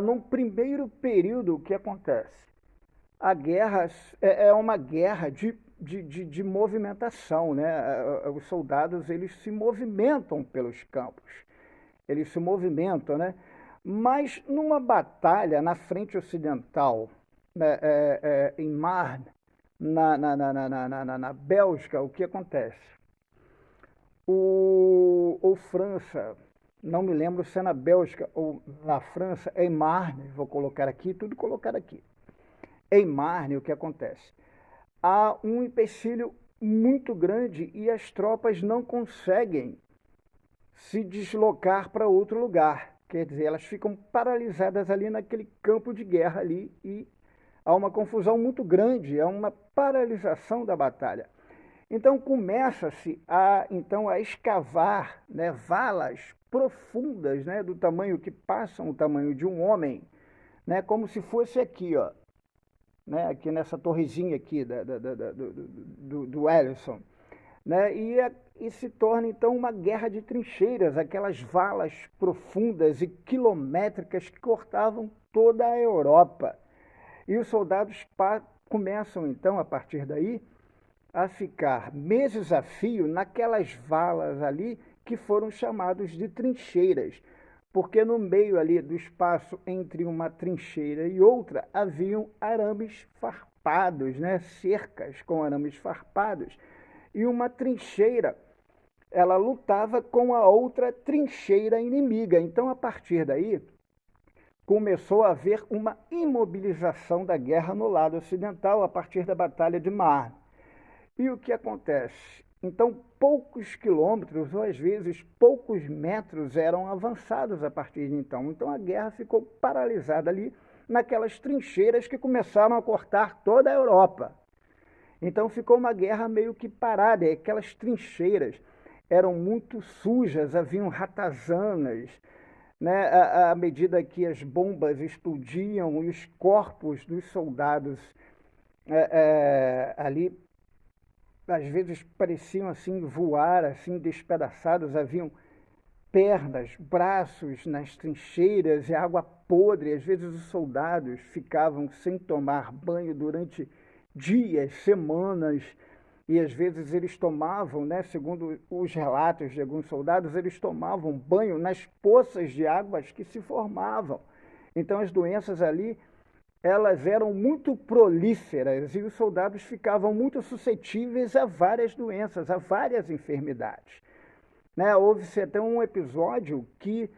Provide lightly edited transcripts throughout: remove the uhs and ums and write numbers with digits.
Num primeiro período, o que acontece? A guerra é uma guerra de movimentação, né? Os soldados, eles se movimentam pelos campos, eles se movimentam, né? Mas numa batalha na frente ocidental, né, em Marne, na Bélgica, o que acontece? Ou França, não me lembro se é na Bélgica ou na França, em Marne, vou colocar aqui, tudo colocar aqui. Em Marne, o que acontece? Há um empecilho muito grande e as tropas não conseguem se deslocar para outro lugar. Quer dizer, elas ficam paralisadas ali naquele campo de guerra ali e há uma confusão muito grande, há uma paralisação da batalha. Então começa-se a escavar, né, valas profundas, né, do tamanho que passam o tamanho de um homem, né, como se fosse aqui, ó, né, aqui nessa torrezinha aqui do Ellison, né, e se torna então uma guerra de trincheiras, aquelas valas profundas e quilométricas que cortavam toda a Europa. E os soldados começam então, a partir daí, a ficar meses a fio naquelas valas ali que foram chamados de trincheiras, porque no meio ali do espaço entre uma trincheira e outra haviam arames farpados, né? Cercas com arames farpados, e uma trincheira ela lutava com a outra trincheira inimiga. Então, a partir daí, começou a haver uma imobilização da guerra no lado ocidental a partir da Batalha de Marne. E o que acontece? Então, poucos quilômetros, ou às vezes poucos metros, eram avançados a partir de então. Então, a guerra ficou paralisada ali naquelas trincheiras que começaram a cortar toda a Europa. Então, ficou uma guerra meio que parada. E aquelas trincheiras eram muito sujas, haviam ratazanas, né? À medida que as bombas explodiam e os corpos dos soldados ali às vezes pareciam assim voar, assim despedaçados, haviam pernas, braços nas trincheiras e água podre. Às vezes os soldados ficavam sem tomar banho durante dias, semanas, e às vezes eles tomavam, né, segundo os relatos de alguns soldados, eles tomavam banho nas poças de águas que se formavam. Então as doenças ali elas eram muito prolíferas e os soldados ficavam muito suscetíveis a várias doenças, a várias enfermidades. Né? Houve-se até um episódio que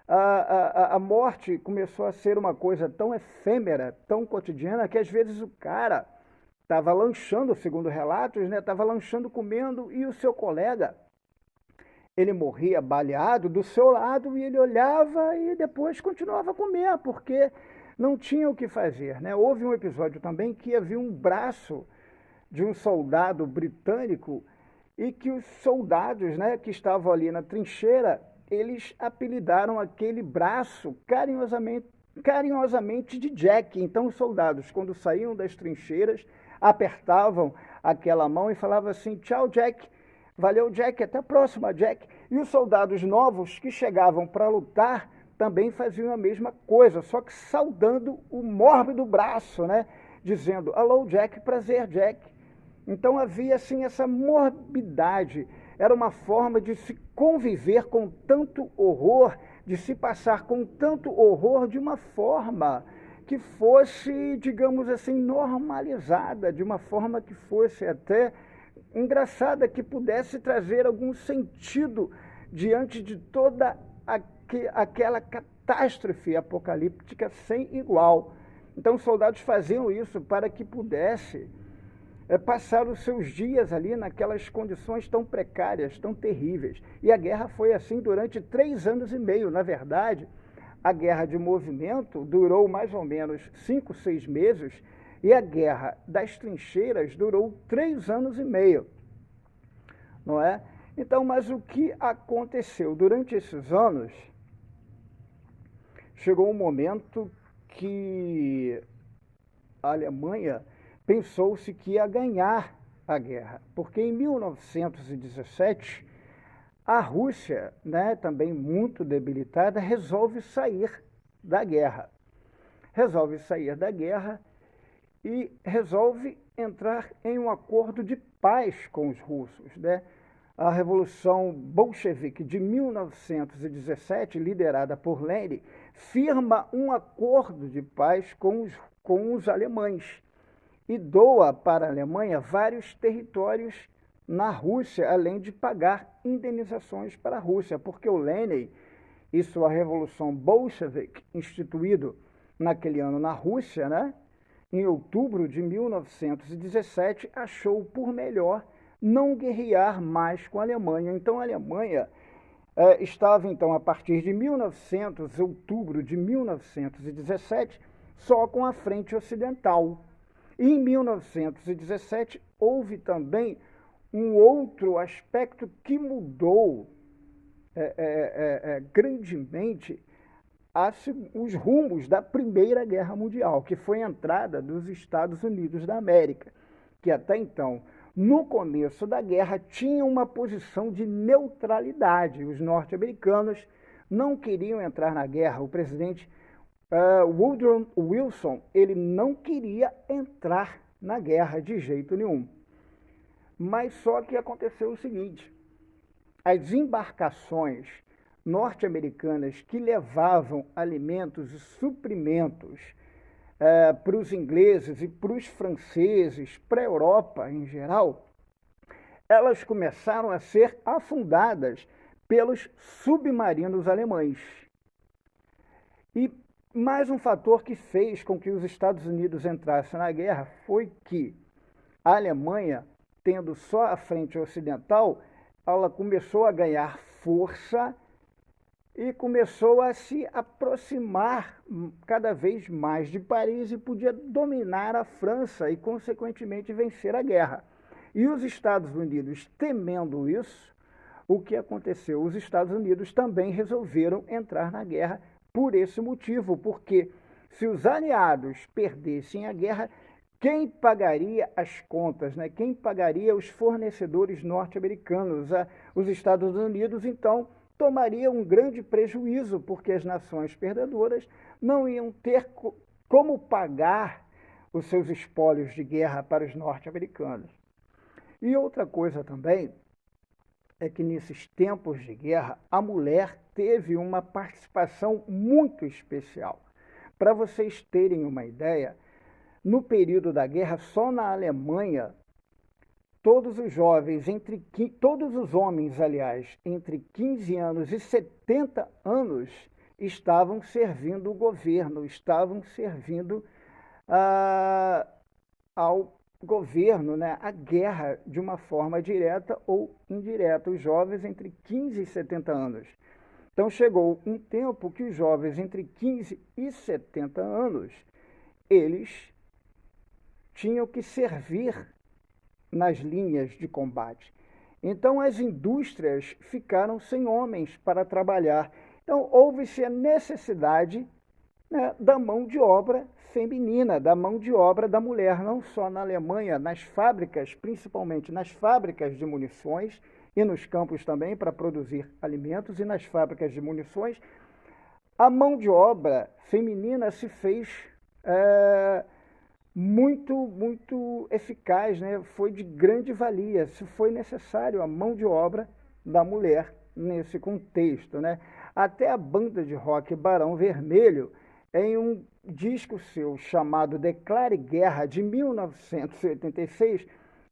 a morte começou a ser uma coisa tão efêmera, tão cotidiana, que às vezes o cara estava lanchando, segundo relatos, né? Estava lanchando, comendo, e o seu colega, ele morria baleado do seu lado e ele olhava e depois continuava a comer, porque não tinha o que fazer, né? Houve um episódio também que havia um braço de um soldado britânico e que os soldados, né, que estavam ali na trincheira, eles apelidaram aquele braço carinhosamente de Jack. Então os soldados, quando saíam das trincheiras, apertavam aquela mão e falavam assim: tchau, Jack, valeu, Jack, até a próxima, Jack. E os soldados novos que chegavam para lutar também faziam a mesma coisa, só que saudando o mórbido braço, né? Dizendo: alô, Jack, prazer, Jack. Então havia assim essa morbidade, era uma forma de se conviver com tanto horror, de se passar com tanto horror de uma forma que fosse, digamos assim, normalizada, de uma forma que fosse até engraçada, que pudesse trazer algum sentido diante de toda aquela catástrofe apocalíptica sem igual. Então os soldados faziam isso para que pudesse passar os seus dias ali naquelas condições tão precárias, tão terríveis. E a guerra foi assim durante 3 anos e meio. Na verdade, a guerra de movimento durou mais ou menos 5, 6 meses e a guerra das trincheiras durou 3 anos e meio, não é? Então, mas o que aconteceu? Durante esses anos, chegou um momento que a Alemanha pensou-se que ia ganhar a guerra, porque em 1917 a Rússia, né, também muito debilitada, resolve sair da guerra. Resolve sair da guerra e resolve entrar em um acordo de paz com os russos, né? A Revolução Bolchevique de 1917, liderada por Lenin, firma um acordo de paz com os alemães e doa para a Alemanha vários territórios na Rússia, além de pagar indenizações para a Rússia, porque o Lenin e sua Revolução Bolchevique, instituído naquele ano na Rússia, né, em outubro de 1917, achou por melhor não guerrear mais com a Alemanha. Então a Alemanha estava, então, a partir de outubro de 1917, só com a frente ocidental. E em 1917 houve também um outro aspecto que mudou grandemente os rumos da Primeira Guerra Mundial, que foi a entrada dos Estados Unidos da América, que até então, no começo da guerra, tinha uma posição de neutralidade. Os norte-americanos não queriam entrar na guerra. O presidente Woodrow Wilson, ele não queria entrar na guerra de jeito nenhum. Mas só que aconteceu o seguinte: as embarcações norte-americanas que levavam alimentos e suprimentos para os ingleses e para os franceses, para a Europa em geral, elas começaram a ser afundadas pelos submarinos alemães. E mais um fator que fez com que os Estados Unidos entrassem na guerra foi que a Alemanha, tendo só a frente ocidental, ela começou a ganhar força e começou a se aproximar cada vez mais de Paris e podia dominar a França e, consequentemente, vencer a guerra. E os Estados Unidos, temendo isso, o que aconteceu? Os Estados Unidos também resolveram entrar na guerra por esse motivo, porque se os aliados perdessem a guerra, quem pagaria as contas, né? Quem pagaria os fornecedores norte-americanos? Os Estados Unidos, então, tomaria um grande prejuízo, porque as nações perdedoras não iam ter como pagar os seus espólios de guerra para os norte-americanos. E outra coisa também é que nesses tempos de guerra, a mulher teve uma participação muito especial. Para vocês terem uma ideia, no período da guerra, só na Alemanha, todos os homens, aliás, entre 15 anos e 70 anos, estavam servindo o governo, estavam servindo ao governo, né, a guerra de uma forma direta ou indireta, os jovens entre 15 e 70 anos. Então chegou um tempo que os jovens entre 15 e 70 anos, eles tinham que servir nas linhas de combate. Então as indústrias ficaram sem homens para trabalhar. Então houve-se a necessidade, né, da mão de obra feminina, da mão de obra da mulher, não só na Alemanha, nas fábricas, principalmente nas fábricas de munições e nos campos também para produzir alimentos, e nas fábricas de munições, a mão de obra feminina se fez muito eficaz, né? Foi de grande valia, se foi necessário a mão de obra da mulher nesse contexto, né? Até a banda de rock Barão Vermelho, em um disco seu chamado Declare Guerra, de 1986,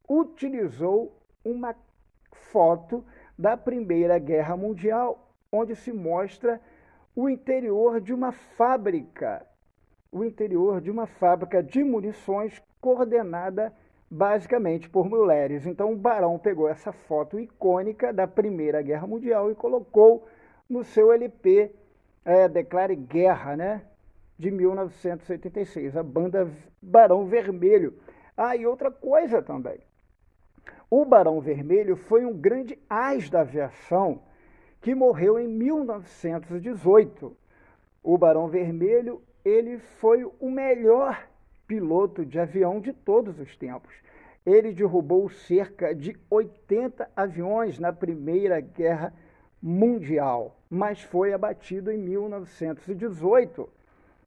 utilizou uma foto da Primeira Guerra Mundial, onde se mostra o interior de uma fábrica, de munições coordenada basicamente por mulheres. Então o Barão pegou essa foto icônica da Primeira Guerra Mundial e colocou no seu LP Declare Guerra, né, de 1986, a banda Barão Vermelho. E outra coisa também, o Barão Vermelho foi um grande as da aviação que morreu em 1918. O Barão Vermelho, ele foi o melhor piloto de avião de todos os tempos. Ele derrubou cerca de 80 aviões na Primeira Guerra Mundial. mas foi abatido em 1918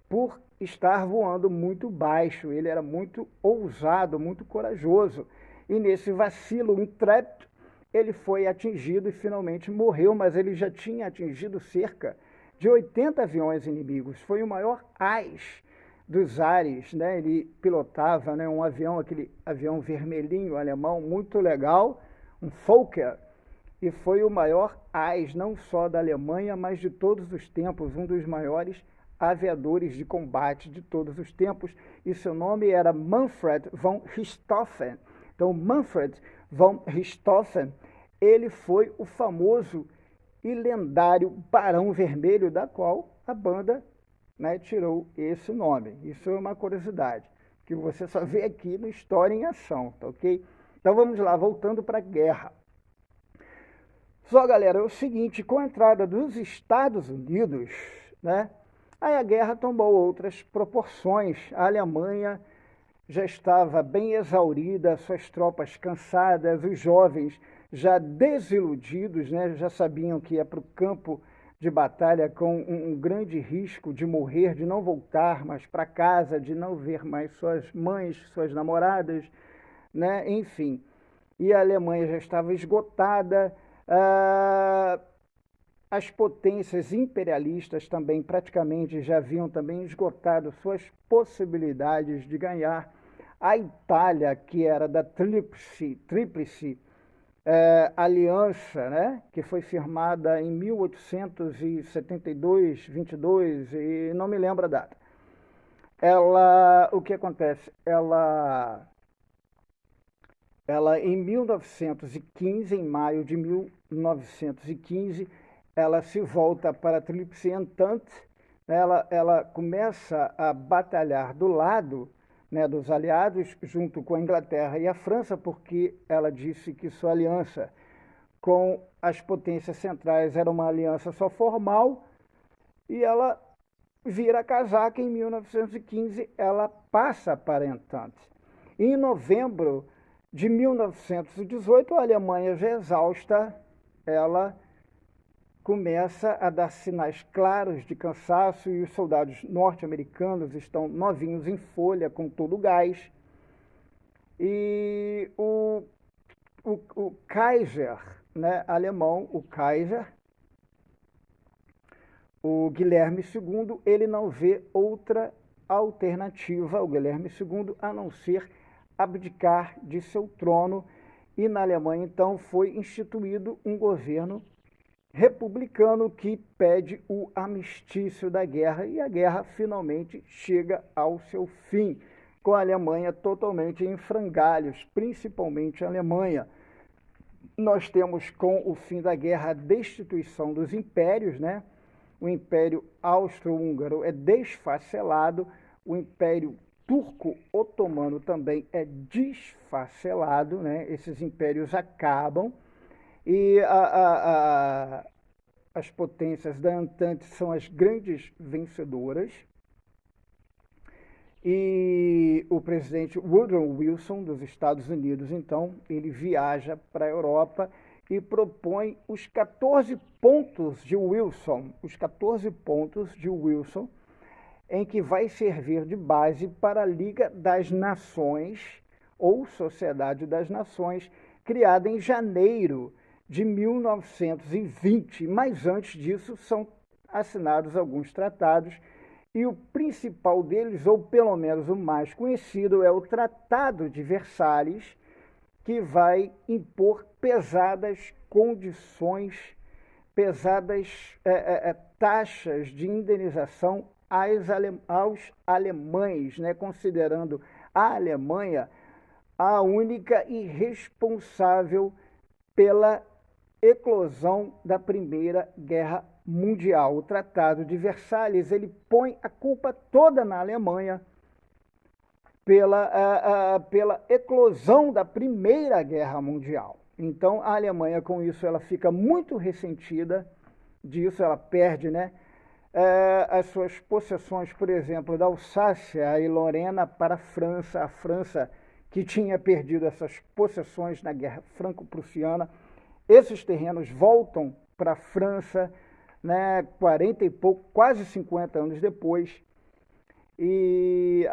por estar voando muito baixo. Ele era muito ousado, muito corajoso. E nesse vacilo intrépido, ele foi atingido e finalmente morreu, mas ele já tinha atingido cerca de 80 aviões inimigos. Foi o maior ás dos ares, né? Ele pilotava, né, um avião, aquele avião vermelhinho alemão, muito legal, um Fokker, e foi o maior ás, não só da Alemanha, mas de todos os tempos, um dos maiores aviadores de combate de todos os tempos, e seu nome era Manfred von Richthofen. Então, Manfred von Richthofen, ele foi o famoso e lendário Barão Vermelho, da qual a banda, né, tirou esse nome. Isso é uma curiosidade, que você só vê aqui no História em Ação, tá ok? Então vamos lá, voltando para a guerra. Só, galera, é o seguinte, com a entrada dos Estados Unidos, né, aí a guerra tomou outras proporções. A Alemanha já estava bem exaurida, suas tropas cansadas, os jovens já desiludidos, né, já sabiam que ia para o campo de batalha com um grande risco de morrer, de não voltar mais para casa, de não ver mais suas mães, suas namoradas, né, enfim. E a Alemanha já estava esgotada. As potências imperialistas também praticamente já haviam também esgotado suas possibilidades de ganhar. A Itália, que era da Tríplice Aliança, né, que foi firmada em 1872, 22, e não me lembro a data. O que acontece? Ela em 1915, em maio de 1915, ela se volta para a Tríplice Entente. Ela começa a batalhar do lado, né, dos aliados, junto com a Inglaterra e a França, porque ela disse que sua aliança com as potências centrais era uma aliança só formal, e ela vira casaca. Em 1915 ela passa para a Entente. Em novembro de 1918, a Alemanha, já exausta, ela começa a dar sinais claros de cansaço, e os soldados norte-americanos estão novinhos em folha, com todo o gás. E o Kaiser, né, alemão, o Kaiser, o Guilherme II, ele não vê outra alternativa, o Guilherme II, a não ser abdicar de seu trono. E na Alemanha, então, foi instituído um governo republicano que pede o armistício da guerra, e a guerra finalmente chega ao seu fim, com a Alemanha totalmente em frangalhos, principalmente a Alemanha. Nós temos, com o fim da guerra, a destituição dos impérios, né? O Império Austro-Húngaro é desfacelado, o Império Turco-Otomano também é desfacelado, né? Esses impérios acabam. E as potências da Entente são as grandes vencedoras. E o presidente Woodrow Wilson, dos Estados Unidos, então, ele viaja para a Europa e propõe os 14 pontos de Wilson, em que vai servir de base para a Liga das Nações, ou Sociedade das Nações, criada em janeiro de 1920, mas antes disso são assinados alguns tratados, e o principal deles, ou pelo menos o mais conhecido, é o Tratado de Versalhes, que vai impor pesadas condições, pesadas taxas de indenização aos alemães, né, considerando a Alemanha a única e responsável pela eclosão da Primeira Guerra Mundial. O Tratado de Versalhes, ele põe a culpa toda na Alemanha pela eclosão da Primeira Guerra Mundial. Então, a Alemanha, com isso, ela fica muito ressentida disso, ela perde, né, as suas possessões, por exemplo, da Alsácia e Lorena para a França. A França, que tinha perdido essas possessões na Guerra Franco-Prussiana, esses terrenos voltam para a França. né, 40 e pouco, quase 50 anos depois. E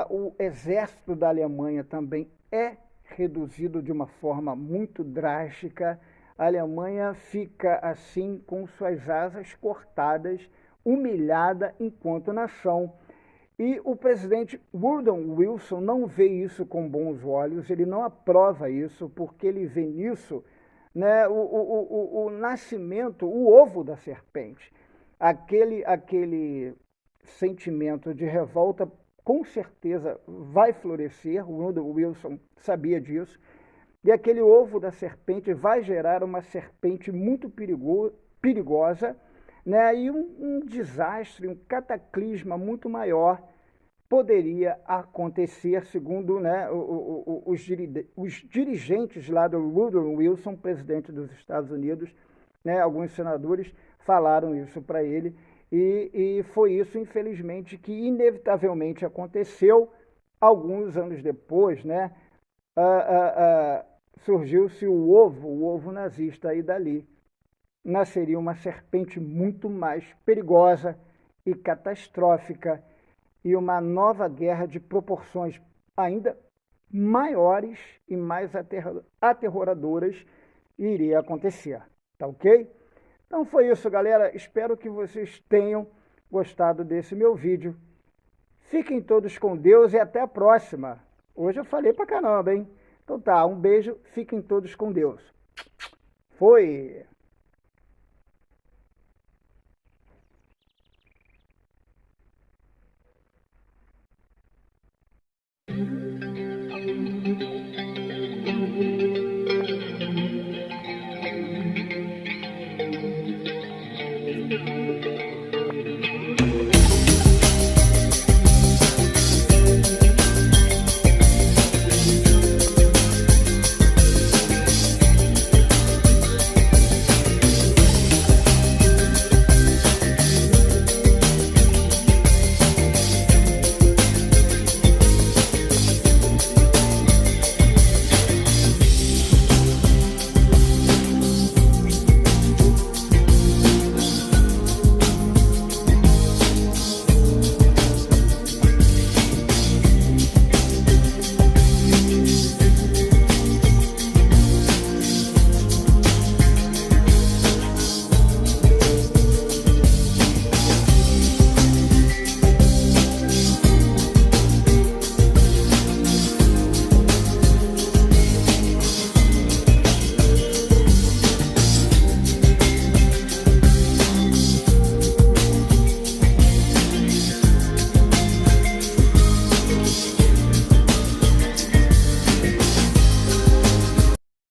o exército da Alemanha também é reduzido de uma forma muito drástica. A Alemanha fica assim com suas asas cortadas, humilhada enquanto nação. E o presidente Woodrow Wilson não vê isso com bons olhos, ele não aprova isso, porque ele vê nisso, né, o nascimento, o ovo da serpente. Aquele sentimento de revolta com certeza vai florescer, o Woodrow Wilson sabia disso, e aquele ovo da serpente vai gerar uma serpente muito perigosa, né? E um desastre, um cataclisma muito maior poderia acontecer, segundo, né, os dirigentes lá do Woodrow Wilson, presidente dos Estados Unidos, né, alguns senadores falaram isso para ele, e foi isso, infelizmente, que inevitavelmente aconteceu. Alguns anos depois, né, surgiu-se o ovo nazista, e dali nasceria uma serpente muito mais perigosa e catastrófica, e uma nova guerra de proporções ainda maiores e mais aterroradoras iria acontecer, tá ok? Então foi isso, galera. Espero que vocês tenham gostado desse meu vídeo. Fiquem todos com Deus e até a próxima. Hoje eu falei pra caramba, hein? Então tá, um beijo, fiquem todos com Deus. Foi!